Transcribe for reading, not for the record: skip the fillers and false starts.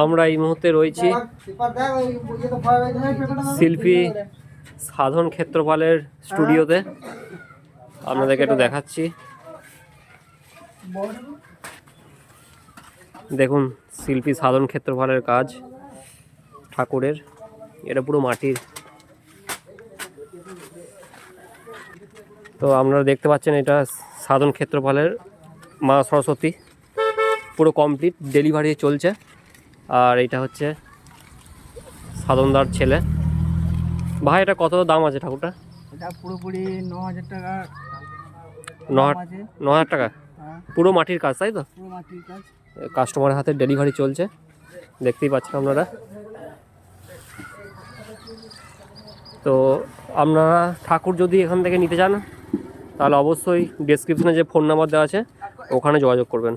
আমরা এই মুহূর্তে রয়েছি শিল্পী সাধন ক্ষেত্রপালের স্টুডিওতে। আপনাদেরকে একটু দেখাচ্ছি, দেখুন শিল্পী সাধন ক্ষেত্রপালের কাজ ঠাকুরের। এটা পুরো মাটির। তো আপনারা দেখতে পাচ্ছেন এটা সাধন ক্ষেত্রপালের মা সরস্বতী, পুরো কমপ্লিট ডেলিভারি চলছে। আর এটা হচ্ছে সাধনদার ছেলে। ভাই এটা কত দাম আছে ঠাকুরটা? এটা পুরোপুরি 9000 টাকা। 9000 টাকা? পুরো মাটির কাজ, তাই তো? পুরো মাটির কাজ। কাস্টমারের হাতে ডেলিভারি চলছে, দেখতেই পাচ্ছেন আপনারা। তো আপনারা ঠাকুর যদি এখান থেকে নিতে চান তাহলে অবশ্যই ডেসক্রিপশনে যে ফোন নাম্বার দেওয়া আছে ওখানে যোগাযোগ করবেন।